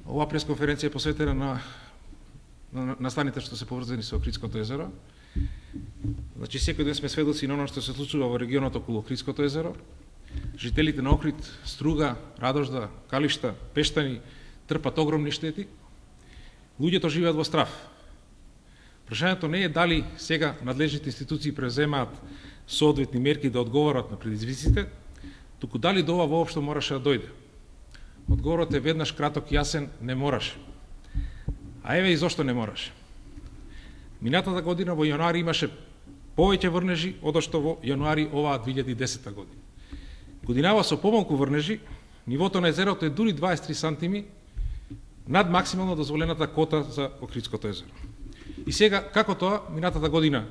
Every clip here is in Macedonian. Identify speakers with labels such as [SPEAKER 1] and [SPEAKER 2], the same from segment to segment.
[SPEAKER 1] Оваа пресконференција е посветена на настаните што се поврзани со Охридското езеро. Значи, секој ден сме сведоци на оно што се случува во регионот околу Охридското езеро. Жителите на Охрид, Струга, Радожда, Калишта, Пештани трпат огромни штети. Луѓето живеат во страв. Прашањето не е дали сега надлежните институции преземаат соодветни мерки да одговорат на предизвиците, туку дали до ова воопшто мораше да дојде. Одговорот е веднаш краток и јасен: не мораше. А еве и зошто не мораше. Минатата година во јануари имаше повеќе врнежи одошто во јануари оваа 2010 година. Годинава со помалку врнежи, нивото на езерото е дури 23 сантими над максимално дозволената кота за Охридското езеро. И сега, како тоа, минатата година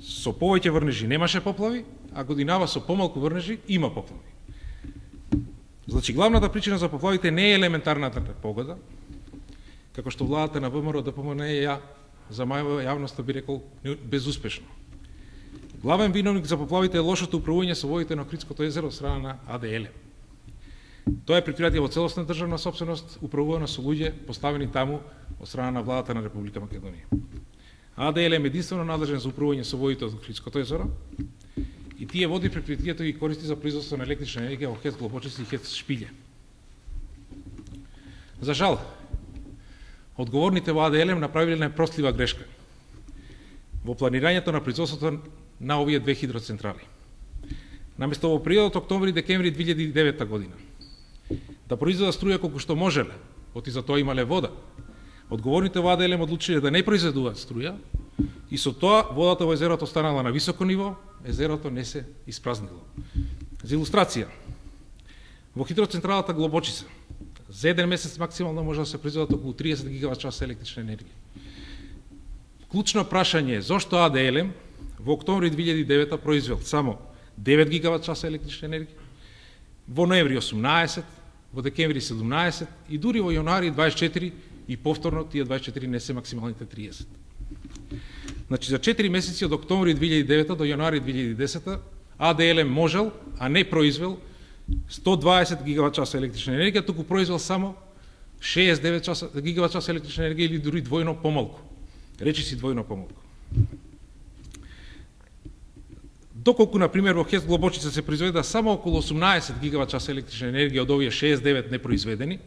[SPEAKER 1] со повеќе врнежи немаше поплави, а годинава со помалку врнежи има поплави. Значи, главната причина за поплавите не е елементарната погода, како што владата на ВМРО ДПМН ја замајува јавноста, би рекол, безуспешно. Главен виновник за поплавите е лошото управување со водите на Охридското езеро од страна на АДЛ. Тоа е предпријатие во целосна државна сопственост, управувано со луѓе поставени таму од страна на владата на Република Македонија. АДЛ е единствено надлежен за управување со водите од Охридското езеро и тие води предпријатието ги користи за производство на електрична енергија во ХЕЦ Глобочица и ХЕЦ Шпилје. За жал, одговорните во АДЛ направиле непростлива грешка во планирањето на производството на овие две хидроцентрали. Наместо во периодот октомври-декември 2009 година да произведат струја колку што можеле, оти за тоа имале вода, одговорните во АДЛ одлучиле да не произведуваат струја и со тоа водата во езерото останала на високо ниво, езерото не се испразнило. За илустрација, во хидроцентралата Глобочица за еден месец максимално може да се произведат околу 30 гигават часа електрична енергија. Клучно прашање е зошто АДЛ во октомври 2009 произвел само 9 гигават часа електрична енергија, во ноември 18, во декември 17 и дури во јануари 24 и повторно тие 24 не се максималните 30. Значи за 4 месеци од октомври 2009 до јануари 2010 АДЛ можел, а не произвел 120 гигават часа електрична енергија, туку произвел само 69 гигават часа електрична енергија или дури двојно помалку. Речи си двојно помалку. Доколку, например, во ХЕЦ Глобочица се произведа само околу 18 гигават часа електрична енергија од овие 69 непроизведени,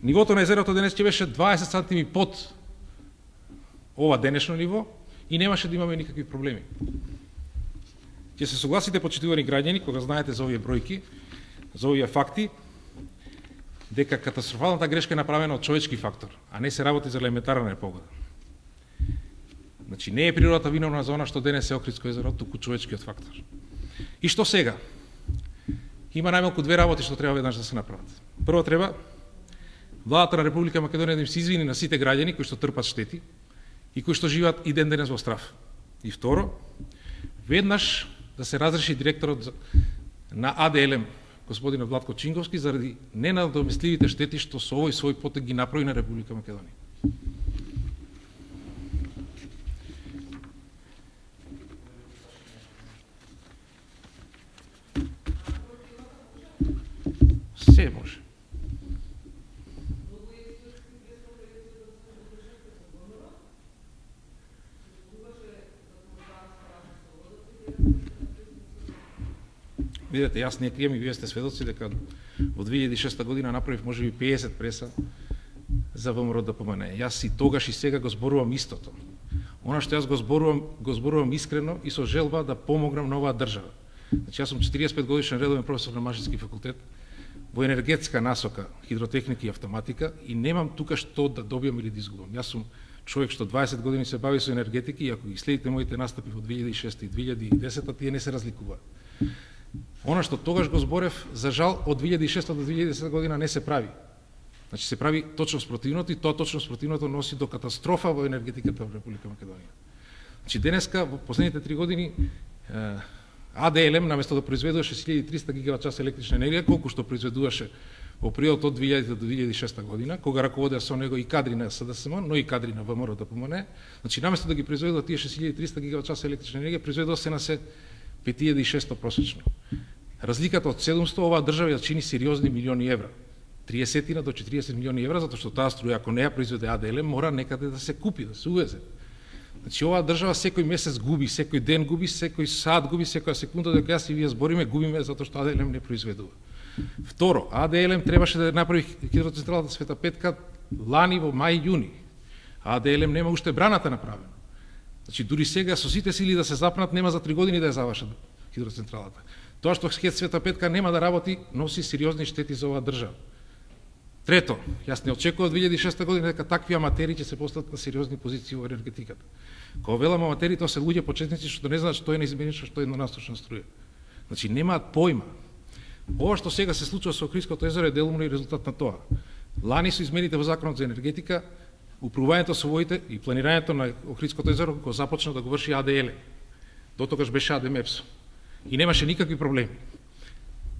[SPEAKER 1] нивото на езерото денес ќе беше 20 сантими под ова денешно ниво и немаше да имаме никакви проблеми. Ќе се согласите, почитувани граѓани, кога знаете за овие бројки, за овие факти, дека катастрофалната грешка е направена од човечки фактор, а не се работи за елементарна непогода. Значи, не е природата виновна за она што денес е Охридско езеро, туку човечкиот фактор. И што сега? Има најмалку две работи што треба веднаш да се направат. Прво треба владата на Република Македонија да им се извини на сите граѓани кои што трпат штети и кои што живеат и ден денес во страв. И второ, веднаш да се разреши директорот на АДЛ, господинот Владко Чинговски, заради ненадоместливите штети што со овој свој потек ги направи на Република Македонија. Се може. Видете, јас не крием и вие сте сведоци дека во 2006 година направив можеби 50 преса за ВМРО ДПМН. Јас и тогаш и сега го зборувам истото. Она што јас го зборувам искрено и со желба да помогнам на оваа држава. Значи, јас сум 45 годишен редовен професор на Машински факултет во енергетска насока, хидротехника и автоматика и немам тука што да добиам или да изгубам. Јас сум човек што 20 години се бави со енергетика и ако ги следите моите настапи во 2006 и 2010, тие не се разликуваат. Она што тогаш го зборев, за жал, од 2006 до 2010 година не се прави. Значи се прави точно спротивното и тоа точно спротивното носи до катастрофа во енергетиката во Република Македонија. Значи денеска, во последните 3 години, АДЛ наместо да произведуваше 1300 гигават часа електрична енергија, колку што произведуваше во периодот од 2000 до 2006 година, кога раководеа со него и кадри на СДСМ, но и кадри на ВМРО ДПМН, значи наместо да ги произведува тие 6300 гигават часа електрична енергија, произведува се на се 5600 просечно. Разликата од 700 оваа држава ја чини сериозни милиони евра. 30 до 40 милиони евра, затоа што таа струја, ако не ја произведе АДЛМ, мора некаде да се купи, да се увезе. Значи, оваа држава секој месец губи, секој ден губи, секој сат губи, секоја секунда дека јас и вие збориме, губиме затоа што АДЛМ не произведува. Второ, АДЛМ требаше да направи хидроцентралата Света Петка лани во мај-јуни. АДЛМ нема уште браната направена. Значи, дури сега со сите сили да се запнат, нема за 3 години да ја завршат хидроцентралата. Тоа што ХЕЦ Света Петка нема да работи, носи сериозни штети за оваа држава. Трето, јас не очекував од 2006 година дека такви аматери ќе се постават на сериозни позиции во енергетиката. Кога велам аматери, тоа се луѓе почетници што не знаат што е неизменично, што е еднонасочна струја. Значи, немаат појма. Ова што сега се случува со Охридското езеро е делумно и резултат на тоа. Лани со измените во Законот за енергетика, управувањето со водите и планирањето на Охридското езеро го започна да го врши АДЛ. Дотогаш беше АДМЕПС. И немаше никакви проблеми.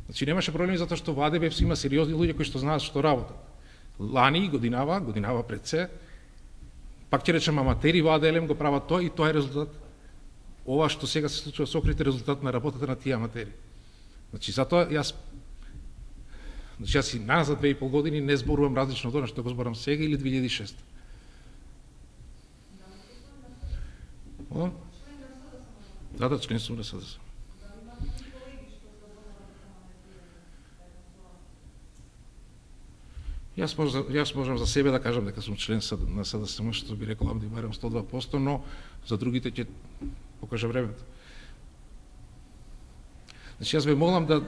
[SPEAKER 1] Значи немаше проблеми затоа што во АДМЕПС има сериозни луѓе кои што знаат што работат. Лани годинава пред се, пак ќе речем аматери во АДЛМ го прават тоа и тоа е резултат. Ова што сега се случува со Охрид е резултат на работата на тие аматери. Значи затоа јас и назад 2,5 години не зборувам различно од тоа што го зборам сега или 2006. Да, член сум на СДС. Јас можам за себе да кажам дека сум член на СДСМ, што би рекол Амди барем 102%, но за другите ќе покаже времето. Значи јас ве молам да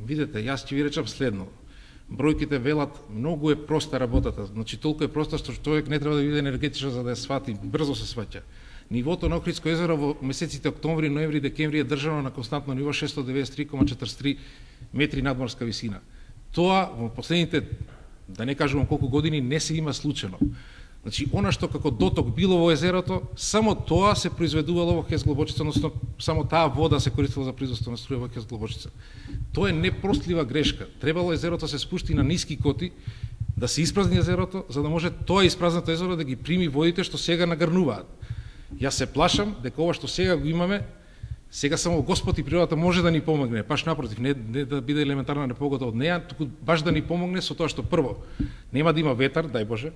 [SPEAKER 1] видете, јас ќе ви речам следно. Бројките велат, многу е проста работата. Значи, толку е проста што човек не треба да биде енергетичар за да ја свати, брзо се сваќа. Нивото на Охридско езеро во месеците октомври, ноември, декември е држано на константно ниво 693,43 метри надморска висина. Тоа во последните, да не кажувам колку години, не се има случајно. Значи, она што како доток било во езерото, само тоа се произведувало во ХЕЦ Глобочица, односно само таа вода се користела за производство на струја во ХЕЦ Глобочица. Тоа е непростлива грешка. Требало езерото се спушти на ниски коти, да се испразни езерото, за да може тоа испразнато езеро да ги прими водите што сега нагрнуваат. Јас се плашам дека ова што сега го имаме, сега само Господ и природата може да ни помогне, баш напротив, не да биде елементарна непогода од неја, туку баш да ни помогне со тоа што прво, нема да има ветар, дај Боже,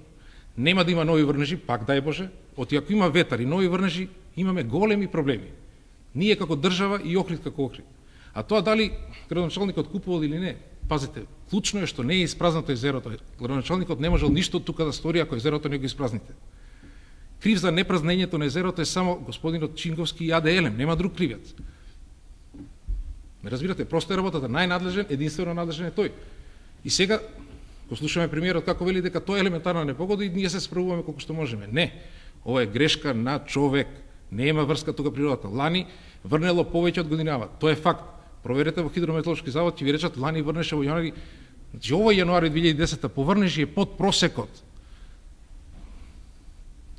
[SPEAKER 1] нема да има нови врнежи, пак дај Боже, оти ако има ветар и нови врнежи, имаме големи проблеми. Ние како држава и Охрид како Охрид. А тоа дали градоначалникот купувал или не, пазите, клучно е што не е испразнато езерото. Градоначалникот не можел ништо тука да стори ако езерото не го испразните. Крив за непразнењето на езерото е само господинот Чинговски и АДЛМ, нема друг кривец. Не разбирате, просто е работата, најнадлежен, единствено надлежен е тој. И сега го слушаме премиерот како вели дека тоа е елементарна непогода и ние се справуваме колку што можеме. Не, ова е грешка на човек. Нема врска тука природата. Лани врнело повеќе од годинава. Тоа е факт. Проверете во Хидрометеоролошки завод, ќе ви речат лани врнеше во јануари. Значи овој јануари 2010 поврнежи е под просекот.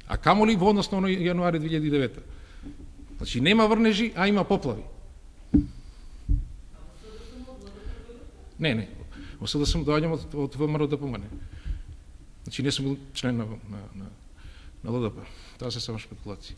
[SPEAKER 1] А камоли во однос на јануари 2009. Значи нема врнежи, а има поплави. Не. Во СДСМ доаѓам од ВМРО ДПМН. Значи не сум бил член на ЛДП. Тоа се само шпекулации.